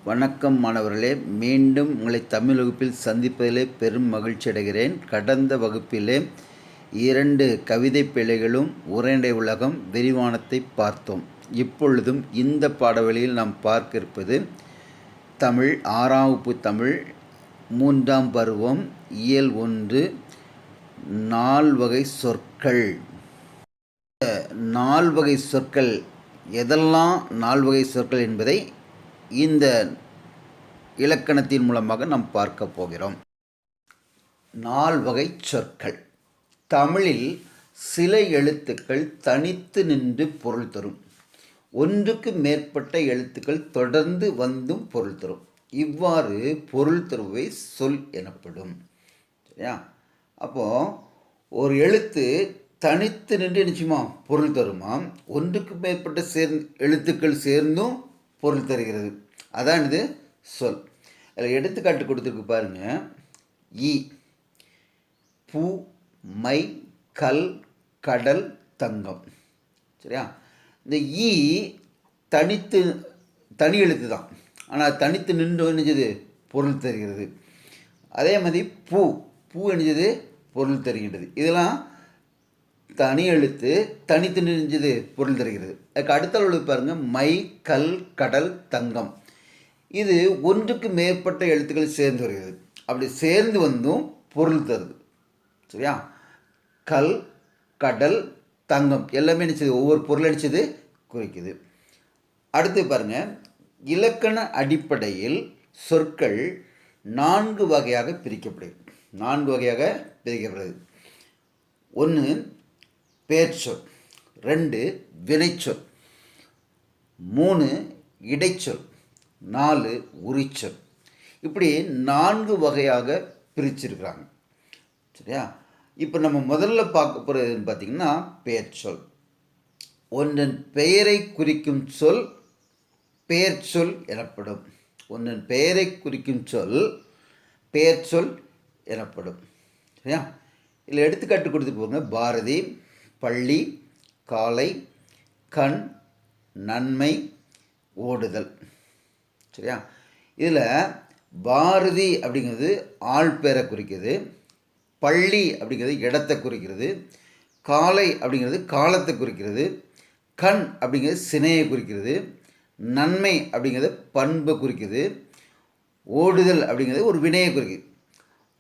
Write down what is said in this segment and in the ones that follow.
வணக்கம் மாணவர்களே, மீண்டும் உங்களை தமிழ் வகுப்பில் சந்திப்பதிலே பெரும் மகிழ்ச்சி அடைகிறேன். கடந்த வகுப்பிலே 2 கவிதை பிழைகளும் உரைநடை உலகம் விரிவானத்தை பார்த்தோம். இப்பொழுதும் இந்த பாடவெளியில் நாம் பார்க்க இருப்பது தமிழ் 6ஆம் வகுப்பு தமிழ் 3ஆம் பருவம் இயல் 1 நால்வகை சொற்கள். நால்வகை சொற்கள் எதெல்லாம் நால்வகை சொற்கள் என்பதை இந்த இலக்கணத்தின் மூலமாக நாம் பார்க்க போகிறோம். நால்வகை சொற்கள். தமிழில் சில எழுத்துக்கள் தனித்து நின்று பொருள் தரும். ஒன்றுக்கு மேற்பட்ட எழுத்துக்கள் தொடர்ந்து வந்தும் பொருள் தரும். இவ்வாறு பொருள் தருவை சொல் எனப்படும். சரியா? அப்போது ஒரு எழுத்து தனித்து நின்று நிச்சயமா பொருள் தருமாம். ஒன்றுக்கு மேற்பட்ட எழுத்துக்கள் சேர்ந்தும் பொருள் தருகிறது. அதான் இது சொல். அதில் எடுத்துக்காட்டு கொடுத்துருக்கு பாருங்க. ஈ, பூ, மை, கல், கடல், தங்கம். சரியா? இந்த ஈ தனி எழுத்து தான், ஆனால் தனித்து நின்று நினைஞ்சது பொருள் தருகிறது. அதே மாதிரி பூ நினைஞ்சது பொருள் தருகின்றது. இதெல்லாம் தனி எழுத்து தனித்து நினைஞ்சது பொருள் தருகிறது. அதுக்கு அடுத்த அளவு பாருங்கள். மை, கல், கடல், தங்கம். இது ஒன்றுக்கு மேற்பட்ட எழுத்துக்கள் சேர்ந்து வருகிறது. அப்படி சேர்ந்து வந்தும் பொருள் தருது. சரியா? கல், கடல், தங்கம் எல்லாமே நினச்சது ஒவ்வொரு பொருள் அடித்தது குறிக்குது. அடுத்து பாருங்கள். இலக்கண அடிப்படையில் சொற்கள் 4 வகையாக பிரிக்கப்படுகிறது. 4 வகையாக பிரிக்கப்படுகிறது. 1 பெயர்ச்சொல், 2 வினைச்சொல், 3 இடைச்சொல், 4 உரிச்சொல். இப்படி 4 வகையாக பிரிச்சிருக்கிறாங்க. சரியா? இப்போ நம்ம முதல்ல பார்க்க போகிறதுன்னு பார்த்திங்கன்னா பெயர்ச்சொல். ஒன்றன் பெயரை குறிக்கும் சொல் பெயர்ச்சொல் எனப்படும். ஒன்றன் பெயரை குறிக்கும் சொல் பெயர்ச்சொல் எனப்படும். சரியா? இதில் எடுத்துக்காட்டு கொடுத்துட்டு போங்க. பாரதி, பள்ளி, காலை, கண், நன்மை, ஓடுதல். சரியா? இதில் பாரதி அப்படிங்கிறது ஆள் பேரை குறிக்கிறது, பள்ளி அப்படிங்கிறது இடத்தை குறிக்கிறது, காலை அப்படிங்கிறது காலத்தை குறிக்கிறது, கண் அப்படிங்கிறது சினையை குறிக்கிறது, நன்மை அப்படிங்கிறது பண்பை குறிக்கிறது, ஓடுதல் அப்படிங்கிறது ஒரு வினையை குறிக்கிறது.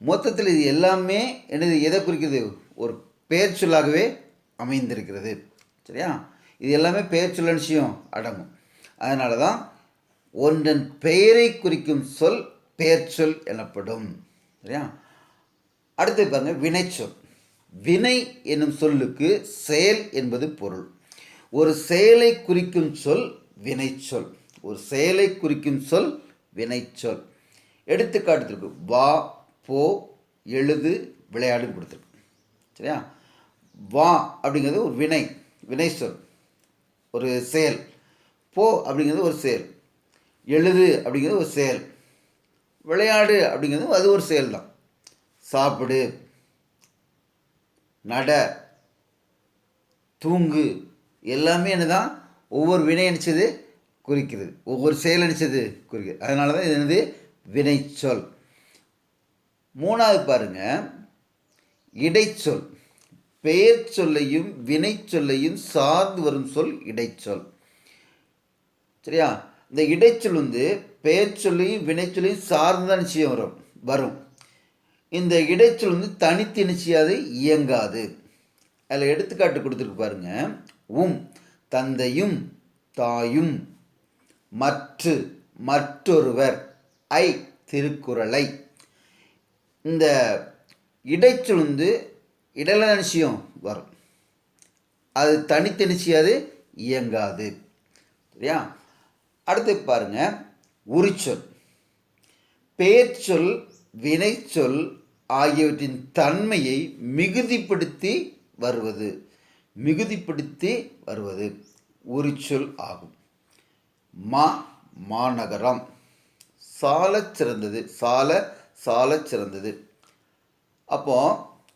மொத்தத்தில் இது எல்லாமே என்னது எதை குறிக்கிறது? ஒரு பெயர் சொல்லாகவே அமைந்திருக்கிறது. சரியா? இது எல்லாமே பெயர் சொல்ல விஷயம் அடங்கும். அதனால தான் ஒன்றன் பெயரை குறிக்கும் சொல் பெயர் சொல் எனப்படும். சரியா? அடுத்து பாருங்க. வினைச்சொல். வினை என்னும் சொல்லுக்கு செயல் என்பது பொருள். ஒரு செயலை குறிக்கும் சொல் வினைச்சொல். ஒரு செயலை குறிக்கும் சொல் வினைச்சொல். எடுத்துக்காட்டுக்கு வா, போ, எழுது, விளையாடுன்னு கொடுத்துருக்கு. சரியா? வா அப்படிங்கிறது ஒரு வினை சொல், ஒரு செயல். போ அப்படிங்கிறது ஒரு செயல். எழுது அப்படிங்கிறது ஒரு செயல். விளையாடு அப்படிங்கிறது அது ஒரு செயல் தான். சாப்பிடு, நட, தூங்கு எல்லாமே என்னதான் ஒவ்வொரு வினை அணிச்சது குறிக்கிறது, ஒவ்வொரு செயல் அணிச்சது குறிக்கிறது. அதனால தான் இது என்னது வினைச்சொல். 3வது பாருங்க. இடைச்சொல். பெயர் சொல்லையும் வினை சொல்லையும் சார்ந்து வரும் சொல் இடைச்சொல். சரியா? இந்த இடைச்சொல் பெயர் சொல்லையும் வினை சொல்லையும் சார்ந்து தான் நிச்சயம் வரும். இந்த இடைச்சொல் தனித்து நிச்சயாது இயங்காது. அதில் எடுத்துக்காட்டு கொடுத்துருக்கு பாருங்க. தந்தையும், தாயும், மற்றொருவர், திருக்குறளை. இந்த இடைச்சொல் இடல நிச்சயம் வரும். அது தனித்து நிச்சயாது இயங்காது. சரியா? அடுத்து பாருங்க. உரிச்சொல். பெயர்ச்சொல், வினைச்சொல் ஆகியவற்றின் தன்மையை மிகுதிப்படுத்தி வருவது உரிச்சொல் ஆகும். மாநகரம். சாலச் சிறந்தது. சாலச் சிறந்தது. அப்போ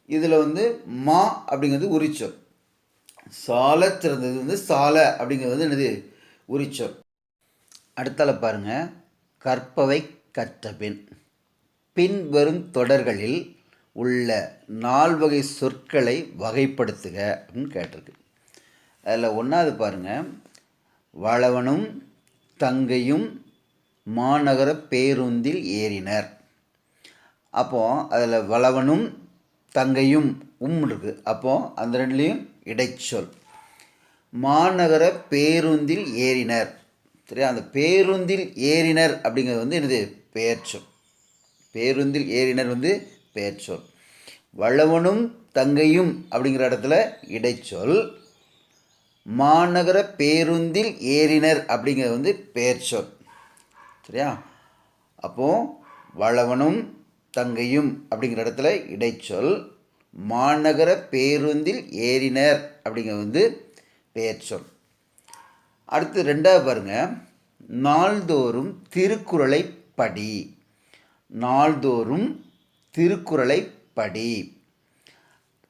இதில் மா அப்படிங்கிறது உரிச்சொல், சாலச் சிறந்தது சால அப்படிங்கிறது என்னது உரிச்சொல். அடுத்தால பாருங்க. கற்பவை கற்றபின் பின்வரும் தொடர்களில் உள்ள 4 வகை சொற்களை வகைப்படுத்துக அப்படின்னு கேட்டிருக்கு. அதில் ஒன்றாவது பாருங்கள், வளவனும் தங்கையும் மாநகர பேருந்தில் ஏறினர். அப்போது அதில் வளவனும் தங்கையும் இருக்குது. அப்போது அந்த ரெண்டுலேயும் இடைச்சொல். மாநகர பேருந்தில் ஏறினர். சரியா? அந்த பேருந்தில் ஏறினர் அப்படிங்கிறது வந்து என்னது? பெயர்ச்சொல். பேருந்தில் ஏறினர் வந்து பெயர்ச்சொல். வளவனும் தங்கையும் அப்படிங்கிற இடத்துல இடைச்சொல். மாநகர பேருந்தில் ஏறினர் அப்படிங்கிறது வந்து பெயர்ச்சொல். சரியா? அப்போது வளவனும் தங்கையும் அப்படிங்கிற இடத்துல இடைச்சொல். மாநகர பேருந்தில் ஏறினர் அப்படிங்கிறது வந்து பெயர்ச்சொல். அடுத்து ரெண்டாவது பாருங்கள், நாள்தோறும் திருக்குறளை படி. நாள்தோறும் திருக்குறளை படி.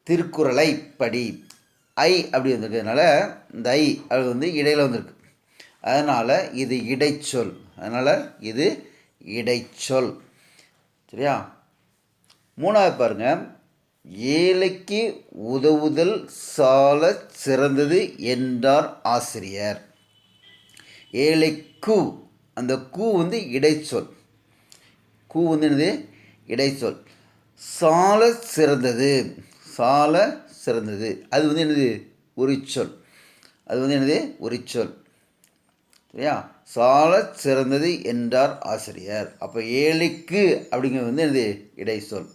திருக்குறளை படி. ஐ அப்படி வந்திருக்கிறதுனால இந்த ஐ அது வந்து இடையில் வந்திருக்கு. அதனால் இது இடைச்சொல். அதனால் இது இடைச்சொல். சரியா? மூணாவது பாருங்கள், ஏழைக்கு உதவுதல் சால சிறந்தது என்றார் ஆசிரியர். ஏழைக்கு, அந்த கூ வந்து இடைச்சொல். கூ வந்து என்னது? இடைச்சொல். சால சிறந்தது. சால சிறந்தது அது வந்து என்னது? உரிச்சொல். அது வந்து என்னது? உரிச்சொல். சரியா? சால சிறந்தது என்றார் ஆசிரியர். அப்போ ஏழைக்கு அப்படிங்கிறது வந்து என்னது? இடைச்சொல்.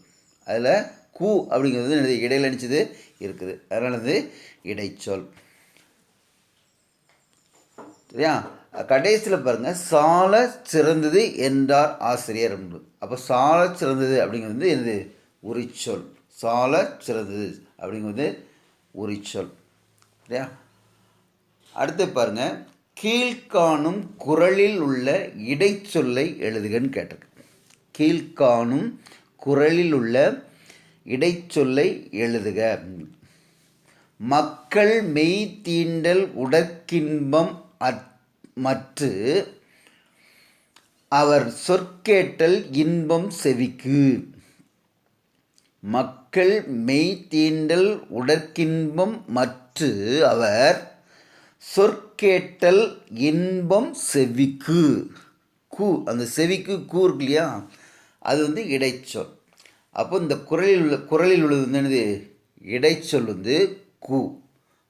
அதில் கூ அப்படிங்கிறது வந்து என்னது? இடையில் அடிச்சது இருக்குது. அதனால் வந்து இடைச்சொல். சரியா? கடைசியில் பாருங்கள், சால சிறந்தது என்றார் ஆசிரியர். அப்போ சால சிறந்தது அப்படிங்கிறது வந்து என்னது? உரிச்சொல். சால சிறந்தது அப்படிங்கிறது உரிச்சொல். சரியா? அடுத்து பாருங்கள், கீழ்காணும் குறளில் உள்ள இடைச்சொல்லை எழுதுகன்னு கேட்டிருக்கு. கீழ்காணும் குறளில் உள்ள இடைச்சொல்லை எழுதுக. மக்கள் மெய் தீண்டல் உடற்கின்பம் மற்று அவர் சொற்கேட்டல் இன்பம் செவிக்கு. மக்கள் மெய் தீண்டல் உடற்கின்பம் மற்று அவர் சொற்கேட்டல் இன்பம் செவிக்கு. கூ, அந்த செவிக்கு கூ இருக்கு இல்லையா? அது வந்து இடைச்சொல். அப்போ இந்த குறளில் உள்ளது வந்து என்னது? இடைச்சொல் வந்து கூ.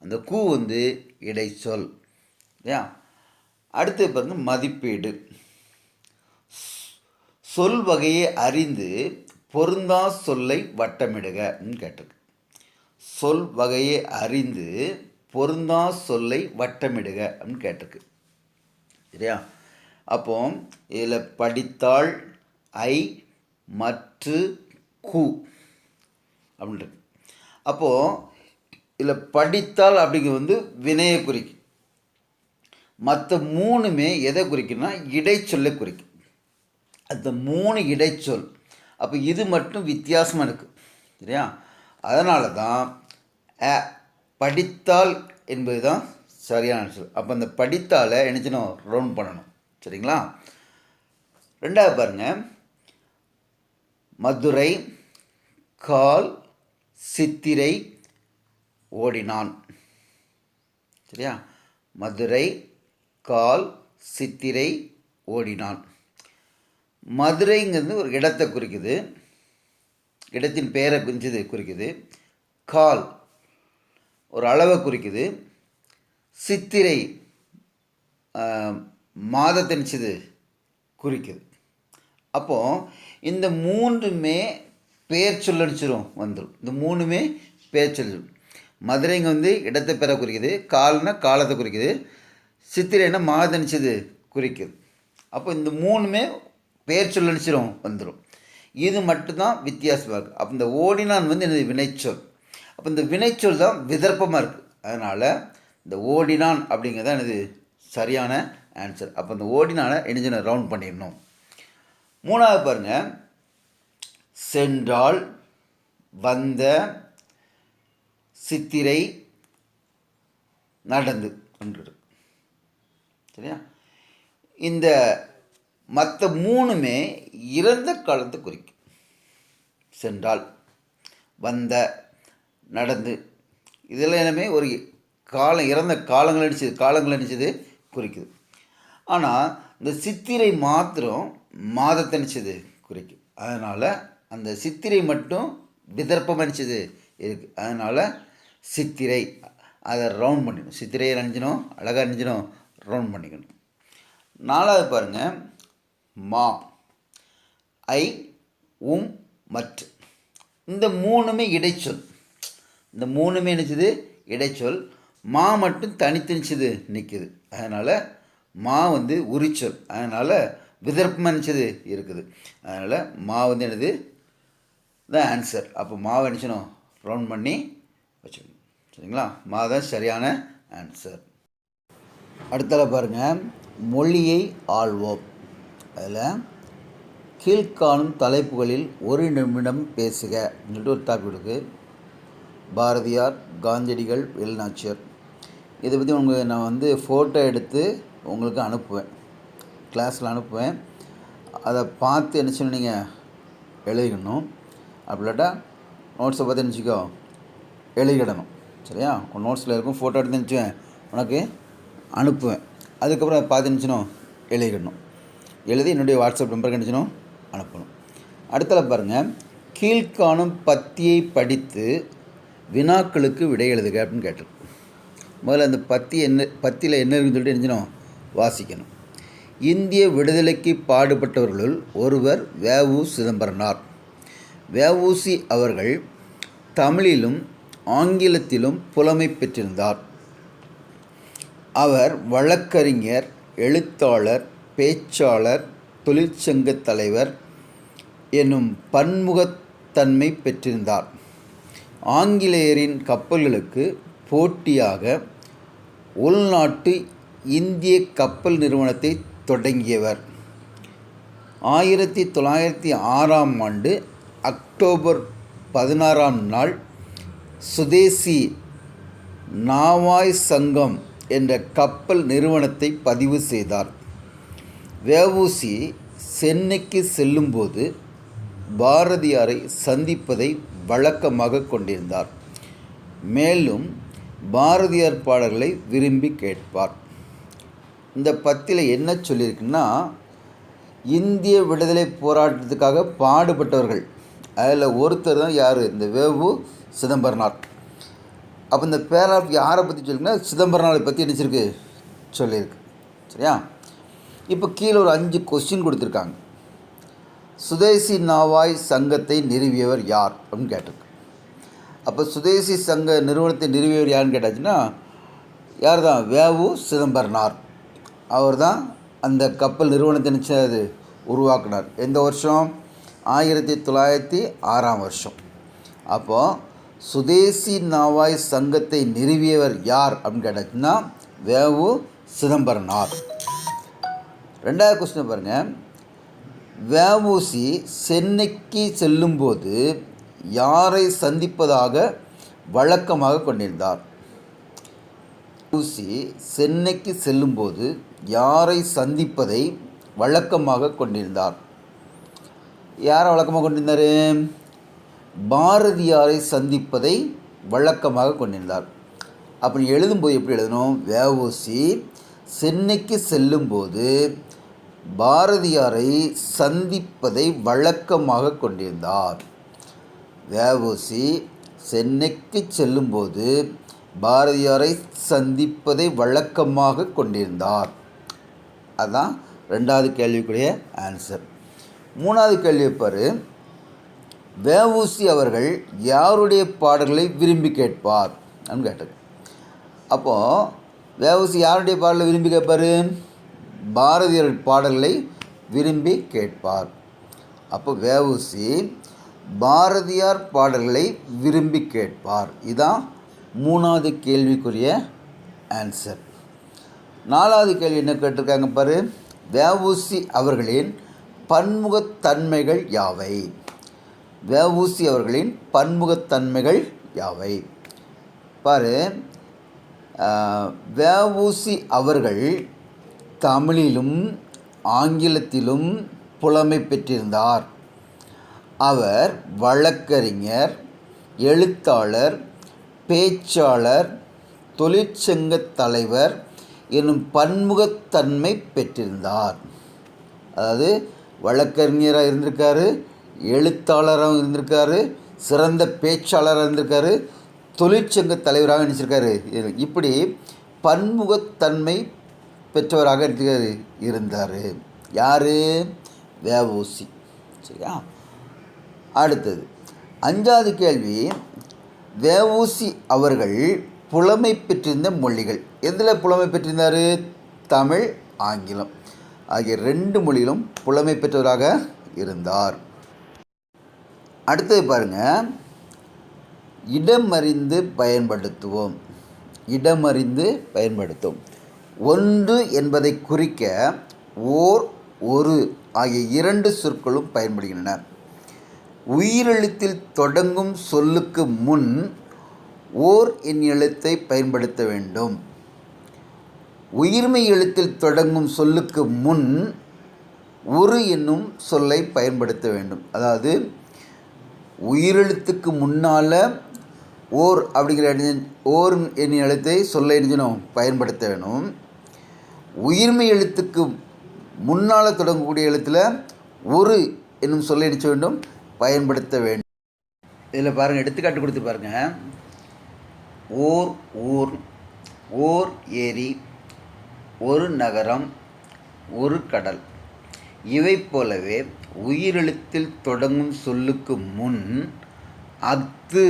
அந்த கூ வந்து இடைச்சொல். இல்லையா? அடுத்து பாருங்க, மதிப்பீடு. சொல் வகையை அறிந்து பொருந்தா சொல்லை வட்டமிடுக கேட்டிருக்கு. சொல் வகையை அறிந்து பொருந்தா சொல்லை வட்டமிடுக அப்படின்னு கேட்டிருக்கு. சரியா? அப்போ இதில் படித்தாள், ஐ, மற்று, கூ அப்படின்ட்டு. அப்போது இதில் படித்தால் அப்படிங்கிறது வந்து வினையை குறிக்கும். மற்ற மூணுமே எதை குறிக்குன்னா இடைச்சொல்லை குறிக்கும். அந்த 3 இடைச்சொல். அப்போ இது மட்டும் வித்தியாசமாக இருக்குது. சரியா? அதனால தான் படித்தால் என்பது தான் சரியான சொல். அப்போ அந்த படித்தால் என்னச்சணும்? ரவுண்ட் பண்ணணும். சரிங்களா? ரெண்டாவது பாருங்கள், மதுரை கால் சித்திரை ஓடினான். சரியா? மதுரை கால் சித்திரை ஓடினான். மதுரைங்கிறது ஒரு இடத்தை குறிக்குது, இடத்தின் பெயரை குறிக்குது. கால் ஒரு அளவை குறிக்குது. சித்திரை மாதத்தை நிச்சது குறிக்குது. அப்போது இந்த 3மே பெயர் சொல்லடிச்சிடும் வந்துடும். இந்த 3மே பெயர் சொல்லிடும். மதுரைங்க வந்து இடத்தை பெற குறிக்குது, கால்னா காலத்தை குறிக்குது, சித்திரைன்னா மாதத்தை நிச்சது குறிக்குது. அப்போ இந்த 3மே பெயர் சொல்லடிச்சிடும் வந்துடும். இது மட்டும்தான் வித்தியாசமாக இருக்குது. அப்போ இந்த ஓடினான் வந்து எனது வினைச்சொல். அப்போ இந்த வினைச்சொல் தான் விதர்ப்பமாக இருக்குது. அதனால் இந்த ஓடினான் அப்படிங்கிறது தான் எனது சரியான ஆன்சர். அப்போ இந்த ஓடினானை என்ன ரவுண்ட் பண்ணிடணும். மூணாவது பாருங்கள், சென்றால், வந்த, சித்திரை, நடந்து என்று. சரியா? இந்த மற்ற மூணுமே இறந்த காலத்தை குறிக்கும். சென்றால், வந்த, நடந்து, இதெல்லாம் எல்லாமே ஒரு காலம், இறந்த காலங்கள் நினச்சது குறிக்குது. ஆனால் இந்த சித்திரை மாத்திரம் மாதத்தை நினச்சது குறிக்கும். அதனால் அந்த சித்திரை மட்டும் விதர்ப்பம் நினச்சது இருக்குது. அதனால் சித்திரை அதை ரவுண்ட் பண்ணிக்கணும். சித்திரையை நினைஞ்சணும், அழகாக நினைஞ்சணும், ரவுண்ட் பண்ணிக்கணும். 4வது பாருங்கள், மா, ஐ, மற்ற. இந்த மூணுமே இடைச்சொல். இந்த மூணுமே நினச்சது இடைச்சொல். மா மட்டும் தனித்தனிச்சது நிற்குது. அதனால் மா உரிச்சொல். அதனால் விதர்ப்பமாக நினச்சது இருக்குது. அதனால் மா என்னது தான் ஆன்சர். அப்போ மாவை நினச்சணும், ரவுண்ட் பண்ணி வச்சுக்கணும். சரிங்களா? மா தான் சரியான ஆன்சர். அடுத்தல பாருங்கள், மொழியை ஆள்வோம். அதில் கீழ்காணும் தலைப்புகளில் 1 நிமிடம் பேசுக சொல்லிட்டு ஒரு டாபிக் இருக்குது. பாரதியார், காந்தியடிகள், வேலுநாச்சியார். இதை பற்றி நான் ஃபோட்டோ எடுத்து உங்களுக்கு அனுப்புவேன், கிளாஸில் அனுப்புவேன். அதை பார்த்து என்ன செய்யணும், நீங்கள் எழுதிக்கணும். அப்படி இல்லாட்டா நோட்ஸை பார்த்து நினச்சிக்கோ எழுதிக்கிடணும். சரியா? உன் நோட்ஸில் இருக்கும், ஃபோட்டோ எடுத்து நினச்சுவேன், உனக்கு அனுப்புவேன். அதுக்கப்புறம் அதை பார்த்து நினச்சினோம் எழுதிக்கணும். எழுதி என்னுடைய வாட்ஸ்அப் நம்பருக்கு நினச்சினோம் அனுப்பணும். அடுத்தல பாருங்கள், கீழ்காணும் பத்தியை படித்து வினாக்களுக்கு விடை எழுதுக அப்படின்னு கேட்டிருக்கு. முதல்ல அந்த பத்தியில் என்ன இருக்குன்னு சொல்லிட்டு நினச்சினோம் வாசிக்கணும். இந்திய விடுதலைக்கு பாடுபட்டவர்களுள் ஒருவர் வ.உ. சிதம்பரனார். வ.உ.சி. அவர்கள் தமிழிலும் ஆங்கிலத்திலும் புலமை பெற்றிருந்தார். அவர் வழக்கறிஞர், எழுத்தாளர், பேச்சாளர், தொழிற்சங்க தலைவர் என்னும் பன்முகத்தன்மை பெற்றிருந்தார். ஆங்கிலேயரின் கப்பல்களுக்கு போட்டியாக உள்நாட்டு இந்திய கப்பல் நிறுவனத்தை தொடங்கியவர். 1906 அக்டோபர் 16 சுதேசி நாவாய் சங்கம் என்ற கப்பல் நிறுவனத்தை பதிவு செய்தார். வ.உ.சி. சென்னைக்கு செல்லும்போது பாரதியாரை சந்திப்பதை வழக்கமாக கொண்டிருந்தார். மேலும் பாரதியார் பாடல்களை விரும்பி கேட்பார். இந்த பத்தியில் என்ன சொல்லியிருக்குன்னா, இந்திய விடுதலை போராட்டத்துக்காக பாடுபட்டவர்கள், அதில் ஒருத்தர் தான் யார், இந்த வ.உ. சிதம்பரனார். அப்போ இந்த பேராஃப் யாரை பற்றி சொல்லியிருக்குன்னா, சிதம்பரனாரை பற்றி நினச்சிருக்கு சொல்லியிருக்கு. சரியா? இப்போ கீழே ஒரு 5 கொஸ்டின் கொடுத்துருக்காங்க. சுதேசி நாவாய் சங்கத்தை நிறுவியவர் யார் அப்படின்னு கேட்டிருக்கு. அப்போ சுதேசி சங்க நிறுவனத்தை நிறுவியவர் யாருன்னு கேட்டாச்சுன்னா, யார் தான், வ.உ. சிதம்பரனார். அவர் தான் அந்த கப்பல் நிறுவனத்தை நினச்சது உருவாக்கினார். எந்த வருஷம்? 1906. அப்போது சுதேசி நாவாய் சங்கத்தை நிறுவியவர் யார் அப்படின்னு கேட்டாச்சுன்னா வ.உ. சிதம்பரனார். 2வது கொஸ்டின் பாருங்கள், வ.உ.சி. சென்னைக்கு செல்லும்போது யாரை சந்திப்பதாக வழக்கமாக கொண்டிருந்தார்? வ.உ.சி. சென்னைக்கு செல்லும்போது யாரை சந்திப்பதை வழக்கமாக கொண்டிருந்தார்? யாரை வழக்கமாக கொண்டிருந்தார்? பாரதியாரை சந்திப்பதை வழக்கமாக கொண்டிருந்தார். அப்படி எழுதும்போது எப்படி எழுதணும்? வ.உ.சி. சென்னைக்கு செல்லும்போது பாரதியாரை சந்திப்பதை வழக்கமாக கொண்டிருந்தார். வ.உ.சி. சென்னைக்கு செல்லும்போது பாரதியாரை சந்திப்பதை வழக்கமாக கொண்டிருந்தார். அதுதான் 2வது கேள்விக்குரிய ஆன்சர். 3வது கேள்வி பாரு, வ.உ.சி. அவர்கள் யாருடைய பாடல்களை விரும்பி கேட்பார் அப்படின்னு கேட்டது. அப்போது வ.உ.சி. யாருடைய பாடலை விரும்பி கேட்பார்? பாரதியார் பாடல்களை விரும்பி கேட்பார். அப்போ வ.உ.சி. பாரதியார் பாடல்களை விரும்பி கேட்பார். இதுதான் 3வது கேள்விக்குரிய ஆன்சர். 4வது கேள்வி என்ன கேட்டிருக்காங்க பாரு, வ.உ.சி. அவர்களின் பன்முகத்தன்மைகள் யாவை? வ.உ.சி. அவர்களின் பன்முகத்தன்மைகள் யாவை? பாரு, வ.உ.சி. அவர்கள் தமிழிலும் ஆங்கிலத்திலும் புலமை பெற்றிருந்தார். அவர் வழக்கறிஞர், எழுத்தாளர், பேச்சாளர், தொழிற்சங்கத் தலைவர் எனும் பன்முகத்தன்மை பெற்றிருந்தார். அதாவது வழக்கறிஞராக இருந்திருக்காரு, எழுத்தாளராகவும் இருந்திருக்காரு, சிறந்த பேச்சாளராக இருந்திருக்காரு, தொழிற்சங்க தலைவராக நினச்சிருக்காரு. இப்படி பன்முகத்தன்மை பெற்றவராக இருந்தார். யார்? வ.உ.சி. சரியா? அடுத்தது 5வது கேள்வி, வ.உ.சி. அவர்கள் புலமை பெற்றிருந்த மொழிகள். எதில் புலமை பெற்றிருந்தார்? தமிழ், ஆங்கிலம் ஆகிய 2 மொழியிலும் புலமை பெற்றவராக இருந்தார். அடுத்தது பாருங்கள், இடமறிந்து பயன்படுத்துவோம். இடமறிந்து பயன்படுத்தும். ஒன்று என்பதை குறிக்க ஓர், ஒரு ஆகிய 2 சொற்களும் பயன்படுகின்றன. உயிரெழுத்தில் தொடங்கும் சொல்லுக்கு முன் ஓர் என் எழுத்தை பயன்படுத்த வேண்டும். உயிர்மெய் எழுத்தில் தொடங்கும் சொல்லுக்கு முன் ஒரு என்னும் சொல்லை பயன்படுத்த வேண்டும். அதாவது உயிரெழுத்துக்கு முன்னால் ஓர் அப்படிங்கிற ஓர் என்னும் எழுத்தை சொல்ல எழுதணும், பயன்படுத்த வேணும். உயிர்மெய் எழுத்துக்கு முன்னால் தொடங்கக்கூடிய எழுத்தில் ஒரு என்னும் சொல்ல எழுத வேண்டும், பயன்படுத்த வேண்டும். இதில் பாருங்கள், எடுத்துக்காட்டு கொடுத்து பாருங்கள். ஓர் ஊர், ஓர் ஏரி, ஒரு நகரம், ஒரு கடல். இவை போலவே உயிரெழுத்தில் தொடங்கும் சொல்லுக்கு முன் அஃது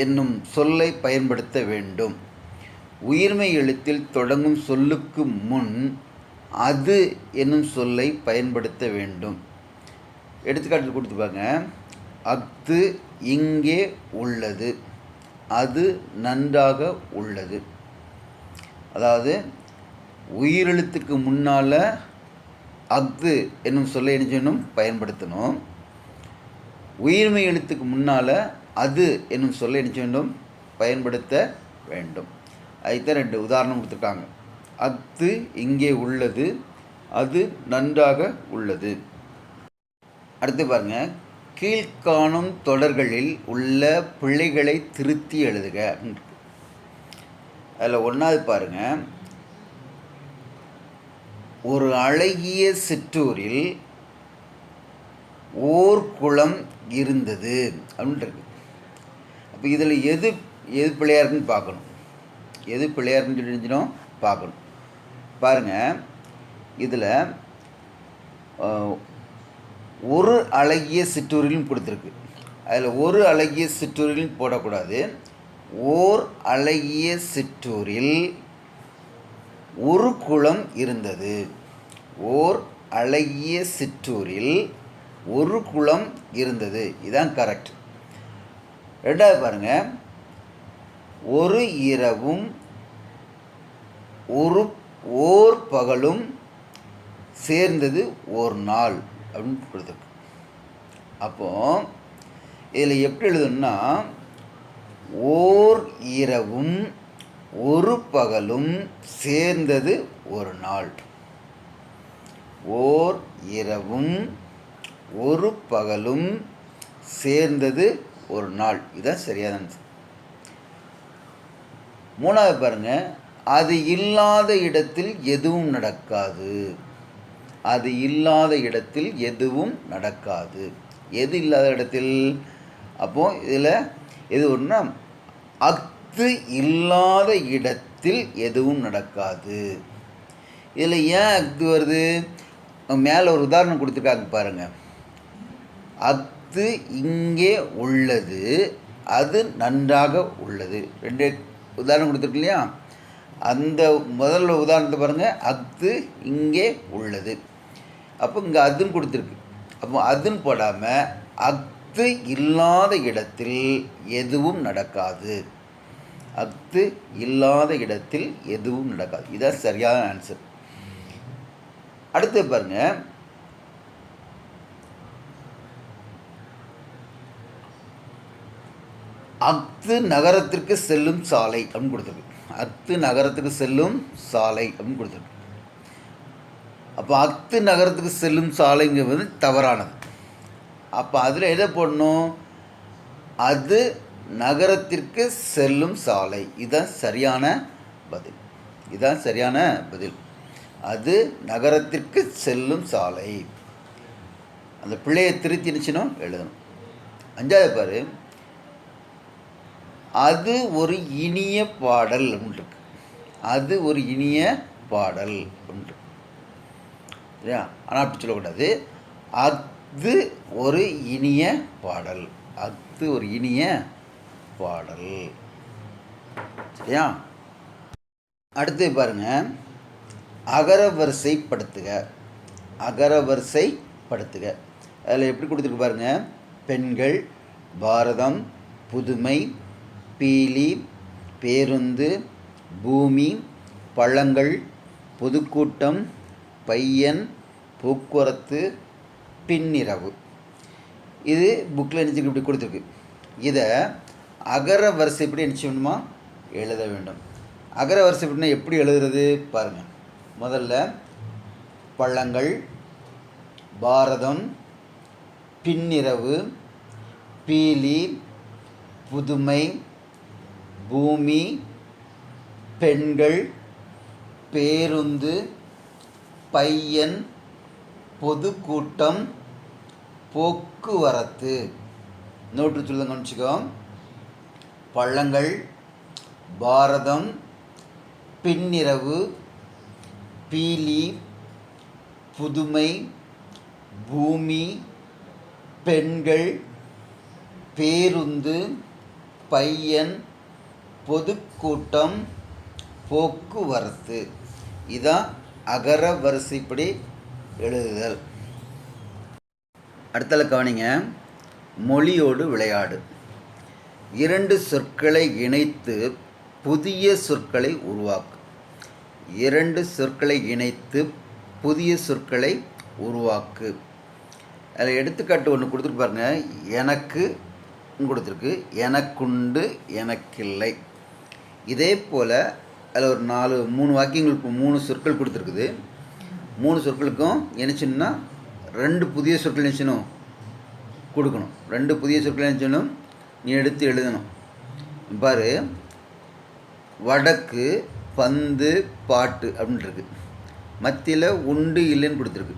என்னும் சொல்லை பயன்படுத்த வேண்டும். உயிர்மெய் எழுத்தில் தொடங்கும் சொல்லுக்கு முன் அது என்னும் சொல்லை பயன்படுத்த வேண்டும். எடுத்துக்காட்டு கொடுத்துப்பாங்க. அஃது இங்கே உள்ளது, அது நன்றாக உள்ளது. அதாவது உயிரெழுத்துக்கு முன்னால் அஃது என்னும் சொல்லை என்ன செய்யணும், பயன்படுத்தணும். உயிர்மெய் எழுத்துக்கு முன்னால் அது என்னும் சொல்லை என்ன செய்யணும், பயன்படுத்த வேண்டும். அதுதான் 2 உதாரணம் கொடுத்துருக்காங்க. அஃது இங்கே உள்ளது, அது நன்றாக உள்ளது. அடுத்து பாருங்கள், கீழ்காணும் தொடர்களில் உள்ள பிழைகளை திருத்தி எழுதுக. அதில் 1வது பாருங்கள், ஒரு அழகிய சிற்றூரில் ஓர் குளம் இருந்தது அப்படின்ட்டு. அப்போ இதில் எது பிள்ளையாக இருக்குன்னு பார்க்கணும். எது பிள்ளையாக இருக்குன்னு தெரிஞ்சிடும் பார்க்கணும். பாருங்கள், இதில் ஒரு அழகிய சிற்றூரிலும் கொடுத்துருக்கு. அதில் ஒரு அழகிய சிற்றூரிலும் போடக்கூடாது. ஓர் அழகிய சிற்றூரில் ஒரு குளம் இருந்தது. ஓர் அழகிய சிற்றூரில் ஒரு குளம் இருந்தது. இதுதான் கரெக்ட். 2வது பாருங்கள், ஒரு இரவும் ஓர் பகலும் சேர்ந்தது ஒரு நாள் அப்படின்னு கொடுத்துருக்கு. அப்போது இதில் எப்படி எழுதணும்னா, ஓர் இரவும் ஒரு பகலும் சேர்ந்தது ஒரு நாள். ஓர் இரவும் ஒரு பகலும் சேர்ந்தது ஒரு நாள். இதுதான் சரியான ஆன்சர். 3வது பாருங்கள், அது இல்லாத இடத்தில் எதுவும் நடக்காது. அது இல்லாத இடத்தில் எதுவும் நடக்காது. எது இல்லாத இடத்தில்? அப்போது இதில் எது ஒன்றுனா, அஃது இல்லாத இடத்தில் எதுவும் நடக்காது. இதில் ஏன் அஃது வருது? மேலே ஒரு உதாரணம் கொடுத்துருக்காங்க பாருங்கள். அஃது இங்கே உள்ளது, அது நன்றாக உள்ளது. 2 உதாரணம் கொடுத்துருக்கு இல்லையா? அந்த முதல்ல உதாரணத்தை பாருங்கள். அஃது இங்கே உள்ளது. அப்போ இங்கே அதுன்னு கொடுத்துருக்கு. அப்போ அதுன்னு போடாமல் அஃது இல்லாத இடத்தில் எதுவும் நடக்காது. அஃது இல்லாத இடத்தில் எதுவும் நடக்காது. இதுதான் சரியான ஆன்சர். அடுத்து பாருங்க, அஃது நகரத்திற்கு செல்லும் சாலை அப்படின்னு கொடுத்துருக்கு. அஃது நகரத்துக்கு செல்லும் சாலை அப்படின்னு கொடுத்துருக்கு. அப்போ அத்து நகரத்துக்கு செல்லும் சாலைங்கிறது தவறானது. அப்போ அதில் எதை போடணும்? அது நகரத்திற்கு செல்லும் சாலை. இதுதான் சரியான பதில். இதுதான் சரியான பதில். அது நகரத்திற்கு செல்லும் சாலை. அந்த பிள்ளையை திருத்தி நினச்சினோம் எழுதணும். 5வது பாரு, அது ஒரு இனிய பாடல் ஒன்று. அது ஒரு இனிய பாடல் ஒன்று. சரியா? ஆனால் அப்படி சொல்லக்கூடாது. அது ஒரு இனிய பாடல். அது ஒரு இனிய பாடல். சரியா? அடுத்து பாருங்க, அகரவரிசைப்படுத்துக. அகரவரிசைப்படுத்துக. அதில் எப்படி கொடுத்துருக்கு பாருங்க. பெண்கள், பாரதம், புதுமை, பீலி, பேருந்து, பூமி, பழங்கள், பொதுக்கூட்டம், பையன், போக்குவரத்து, பின்னிரவு. இது புக்கில் நினச்சி இப்படி கொடுத்துருக்கு. இதை அகர வரிசைப்படி என்ன செய்யணுமா? எழுத வேண்டும். அகர வரிசைப்படினா எப்படி எழுதுறது பாருங்கள். முதல்ல பழங்கள், பாரதம், பின்னிரவு, பீலி, புதுமை, பூமி, பெண்கள், பேருந்து, பையன், பொதுக்கூட்டம், போக்குவரத்து. நோட்டு சொல்லுங்க, கவனிச்சுக்கோ. பழங்கள், பாரதம், பின்னிரவு, பீலி, புதுமை, பூமி, பெண்கள், பேருந்து, பையன், பொதுக்கூட்டம், போக்குவரத்து. இதான் அகர வரிசைப்படி எழுதுதல். அடுத்தல கவனிங்க. மொழியோடு விளையாடு. 2 சொற்களை இணைத்து புதிய சொற்களை உருவாக்கு. 2 சொற்களை இணைத்து புதிய சொற்களை உருவாக்கு. அதில் எடுத்துக்காட்டு ஒன்று கொடுத்துருக்கு பாருங்க. எனக்கு கொடுத்துருக்கு, எனக்குண்டு, எனக்கில்லை. இதே போல் அதில் ஒரு 3 வாக்கியங்களுக்கு 3 சொற்கள் கொடுத்துருக்குது. 3 சொற்களுக்கும் நினச்சின்னா 2 புதிய சொற்கள் நினச்சணும் கொடுக்கணும். 2 புதிய சொற்கள் நினச்சணும் நீ எடுத்து எழுதணும். பாரு, வடக்கு, பந்து, பாட்டு அப்படின்ட்டுருக்கு. மத்தியில் உண்டு, இல்லைன்னு கொடுத்துருக்கு.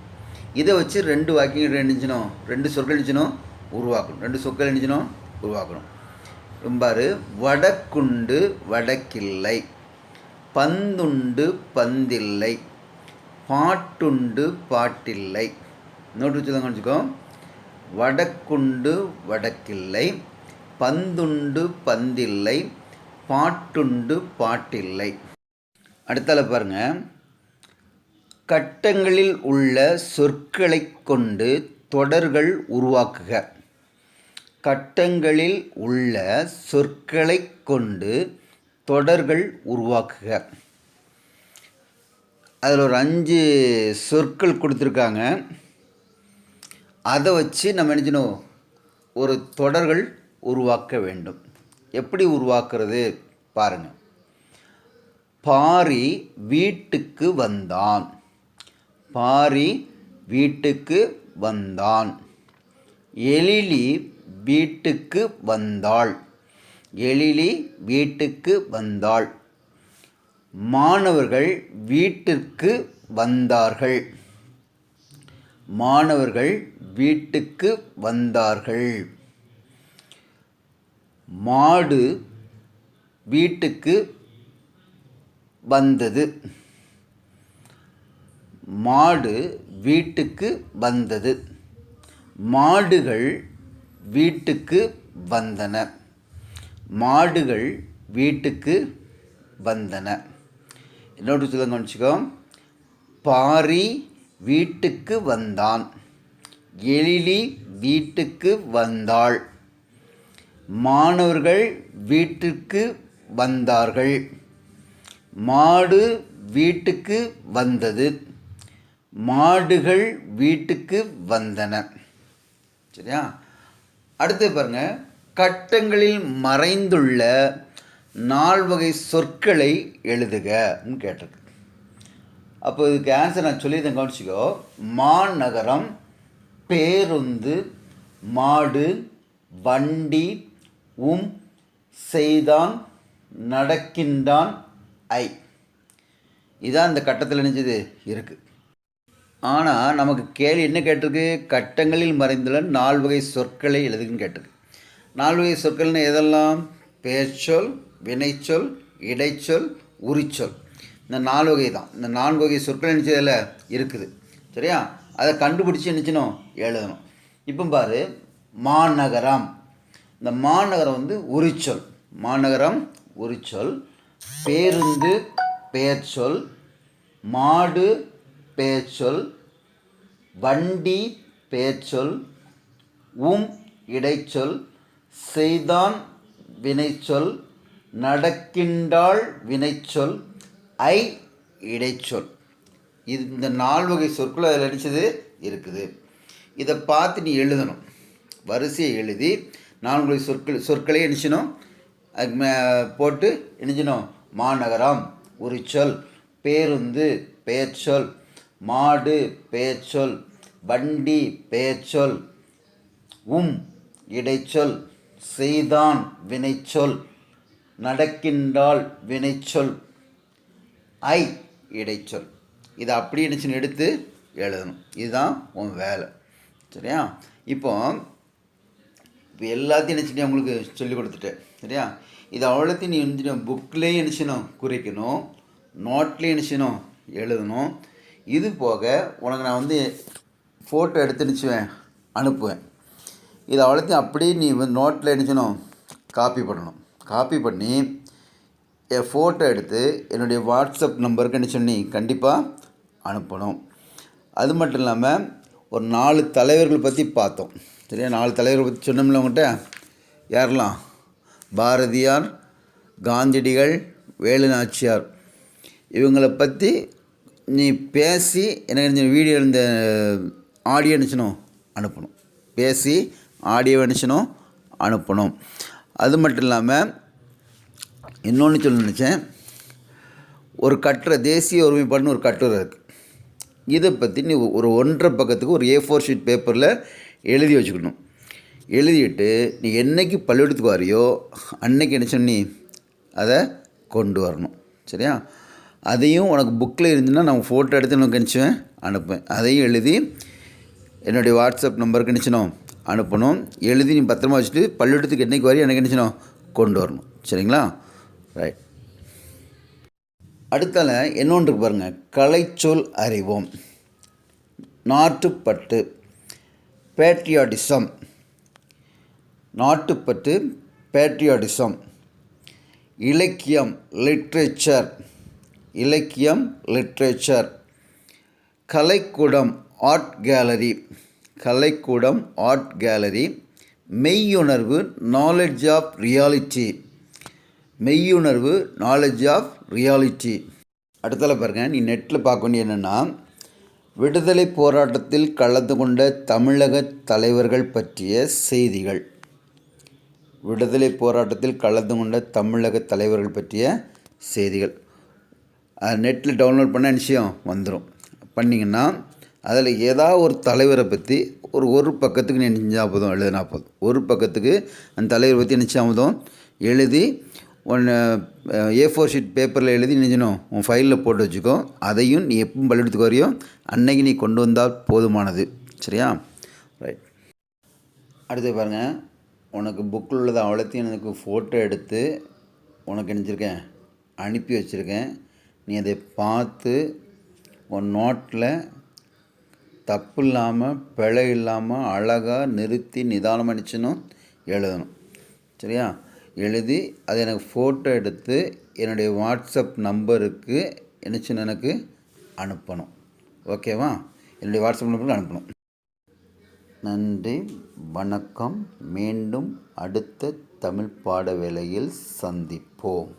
இதை வச்சு 2 வாக்கியங்கள் நினச்சினோம், 2 சொற்கள் நினச்சினோம் உருவாக்கணும். 2 சொற்கள் நினச்சினோம் உருவாக்கணும். பாரு, வடக்குண்டு, வடக்கில்லை. பந்துண்டு, பந்தில்லை. பாட்டுண்டு, பாட்டில்லை. நோட்டு வச்சுதான் கவனிச்சுக்கோ. வடக்குண்டு, வடக்கில்லை. பந்துண்டு, பந்தில்லை. பாட்டுண்டு, பாட்டில்லை. அடுத்தால பாருங்க. கட்டங்களில் உள்ள சொற்களை கொண்டு தொடர்கள் உருவாக்குக. கட்டங்களில் உள்ள சொற்களை கொண்டு தொடர்கள் உருவாக்குக. அதில் ஒரு 5 சொற்கள் கொடுத்துருக்காங்க. அதை வச்சு நம்ம நினைச்சணும் ஒரு தொடர்கள் உருவாக்க வேண்டும். எப்படி உருவாக்குறது பாருங்கள். பாரி வீட்டுக்கு வந்தான். பாரி வீட்டுக்கு வந்தான். எழிலி வீட்டுக்கு வந்தாள். எழிலி வீட்டுக்கு வந்தாள். மாணவர்கள் வீட்டிற்கு வந்தார்கள். மாணவர்கள் வீட்டுக்கு வந்தார்கள். மாடு வீட்டுக்கு வந்தது. மாடு வீட்டுக்கு வந்தது. மாடுகள் வீட்டுக்கு வந்தன. மாடுகள் வீட்டுக்கு வந்தன. இன்னொரு சொல்ல கவனிச்சுக்கோ. பாரி வீட்டுக்கு வந்தான். எழிலி வீட்டுக்கு வந்தாள். மாணவர்கள் வீட்டுக்கு வந்தார்கள். மாடு வீட்டுக்கு வந்தது. மாடுகள் வீட்டுக்கு வந்தன. சரியா? அடுத்து பாருங்க. கட்டங்களில் மறைந்துள்ள 4 வகை சொற்களை எழுதுகன்னு கேட்டிருக்கு. அப்போ இதுக்கு ஆன்சர் நான் சொல்லியிருந்தேன், கவனிச்சிக்கோ. மாநகரம், பேருந்து, மாடு, வண்டி, செய்தான், நடக்கின்றான், இதான் இந்த கட்டத்தில் நினைச்சது இருக்குது. ஆனால் நமக்கு கேள்வி என்ன கேட்டிருக்கு? கட்டங்களில் மறைந்துள்ள 4 வகை சொற்களை எழுதுன்னு கேட்டிருக்கு. 4 வகை சொற்கள்னு எதெல்லாம்? பெயர்ச்சொல், வினைச்சொல், இடைச்சொல், உரிச்சொல். இந்த 4 வகை தான். இந்த 4 வகை சொற்கள் நினச்சதில் இருக்குது. சரியா? அதை கண்டுபிடிச்சி நினச்சணும் எழுதணும். இப்போ பாரு, மாநகரம். இந்த மாநகரம் வந்து உரிச்சொல். மாநகரம் உரிச்சொல். பேருந்து பெயர்ச்சொல். மாடு பெயர்ச்சொல். வண்டி பெயர்ச்சொல். இடைச்சொல். செய்தான் வினைச்சொல். நடக்கின்றாள் வினைச்சொல். இடைச்சொல். இந்த 4 வகை சொற்கள் அதில் அடித்தது இருக்குது. இதை பார்த்து நீ எழுதணும். வரிசையை எழுதி 4 வகை சொற்களை எண்ணிச்சணும். அதுக்கு போட்டு எண்ணிச்சணும். மாநகரம் உரிச்சொல். பேருந்து பெயர்ச்சொல். மாடு பெயர்ச்சொல். வண்டி பெயர்ச்சொல். இடைச்சொல். செய்தான் வினைச்சொல். நடக்கின்றாள் வினைச்சொல். இடைச்சொல். இதை அப்படி நினச்சின்னு எடுத்து எழுதணும். இதுதான் உன் வேலை. சரியா? இப்போ எல்லாத்தையும் நினச்சிட்டு உங்களுக்கு சொல்லிக் கொடுத்துட்டேன். சரியா? இது அவ்வளோத்தையும் நீ நினச்சிடும் புக்லேயும் நினச்சினோம் குறிக்கணும், நோட்லேயும் நினச்சினோம் எழுதணும். இது போக உனக்கு நான் வந்து ஃபோட்டோ எடுத்து நினச்சுவேன் அனுப்புவேன். இது அவ்வளோத்தையும் அப்படியே நீ வந்து நோட்டில் நினச்சினோம் காப்பி பண்ணணும். காப்பி பண்ணி என் ஃபோட்டோ எடுத்து என்னுடைய வாட்ஸ்அப் நம்பருக்கு என்ன சொல்லி கண்டிப்பாக அனுப்பணும். அது மட்டும் இல்லாமல் ஒரு 4 தலைவர்கள் பற்றி பார்த்தோம். சரியா? 4 தலைவர்கள் பற்றி சொன்னோம்ல உங்கள்கிட்ட. யாரெல்லாம்? பாரதியார், காந்தியடிகள், வேலு நாச்சியார். இவங்களை பற்றி நீ பேசி எனக்கு வீடியோ இந்த ஆடியோ நினச்சணும் அனுப்பணும். பேசி ஆடியோ நினச்சணும் அனுப்பணும். அது மட்டும் இல்லாமல் இன்னொன்று சொல்ல நினச்சேன். ஒரு கட்டுரை, தேசிய ஒருமைப்பாடுன்னு ஒரு கட்டுரை இருக்குது. இதை பற்றி நீ ஒரு 1.5 பக்கத்துக்கு ஒரு A4 ஷீட் பேப்பரில் எழுதி வச்சுக்கணும். எழுதிட்டு நீ என்றைக்கு பள்ளிக்கூடத்துக்கு வரையோ அன்னைக்கு என்ன சொன்னி அதை கொண்டு வரணும். சரியா? அதையும் உனக்கு புக்கில் இருந்துன்னா நான் ஃபோட்டோ எடுத்து உனக்கு நினச்சுவேன் அனுப்புவேன். அதையும் எழுதி என்னுடைய வாட்ஸ்அப் நம்பருக்கு நினச்சணும் அனுப்பணும். எழுதி நீ பத்திரமா வச்சுட்டு பள்ளிக்கூடத்துக்கு என்றைக்கு வரையும் எனக்கு நினச்சணும் கொண்டு வரணும். சரிங்களா? ரைட். அடுத்தால இன்னொன்று பாருங்கள். கலைச்சொல் அறிவோம். நாட்டுப்பற்று, பேட்ரியாட்டிசம். நாட்டுப்பற்று, பேட்ரியாட்டிசம். இலக்கியம், லிட்ரேச்சர். இலக்கியம், லிட்ரேச்சர். கலைக்கூடம், ஆர்ட் கேலரி. கலைக்கூடம், ஆர்ட் கேலரி. மெய்யுணர்வு, நாலெட்ஜ் ஆஃப் ரியாலிட்டி. மெய்யுணர்வு, நாலெட்ஜ் ஆஃப் ரியாலிட்டி. அடுத்தால பாருங்கள், நீ நெட்டில் பார்க்க வேண்டிய என்னென்னா, விடுதலை போராட்டத்தில் கலந்து கொண்ட தமிழக தலைவர்கள் பற்றிய செய்திகள். விடுதலை போராட்டத்தில் கலந்து கொண்ட தமிழக தலைவர்கள் பற்றிய செய்திகள். நெட்டில் டவுன்லோட் பண்ண விஷயம் வந்துடும். பண்ணிங்கன்னா அதில் ஏதாவது ஒரு தலைவரை பற்றி ஒரு பக்கத்துக்கு நீ நினச்சா போதும், எழுதினா போதும். ஒரு பக்கத்துக்கு அந்த தலைவரை பற்றி நினச்சா போதும் எழுதி A4 ஷீட் பேப்பரில் எழுதி நினைச்சணும் உன் ஃபைலில் போட்டு வச்சுக்கோ. அதையும் நீ எப்பவும் பள்ளிக்கூடத்துக்கு வரையோ அன்னைக்கு நீ கொண்டு வந்தால் போதுமானது. சரியா? ரைட். அடுத்து பாருங்கள், உனக்கு புக்கில் உள்ளதை அவ்வளோத்தையும் எனக்கு ஃபோட்டோ எடுத்து உனக்கு நினச்சிருக்கேன் அனுப்பி வச்சுருக்கேன். நீ அதை பார்த்து உன் நோட்டில் தப்பு இல்லாமல் பிழை இல்லாமல் அழகாக நிறுத்தி நிதானமாக நினச்சணும் எழுதணும். சரியா? எழுதி அதை எனக்கு ஃபோட்டோ எடுத்து என்னுடைய வாட்ஸ்அப் நம்பருக்கு நினச்சின்னு எனக்கு அனுப்பணும். ஓகேவா? என்னுடைய வாட்ஸ்அப் நம்பருக்கு அனுப்பணும். நன்றி, வணக்கம். மீண்டும் அடுத்த தமிழ் பாட வேளையில் சந்திப்போம்.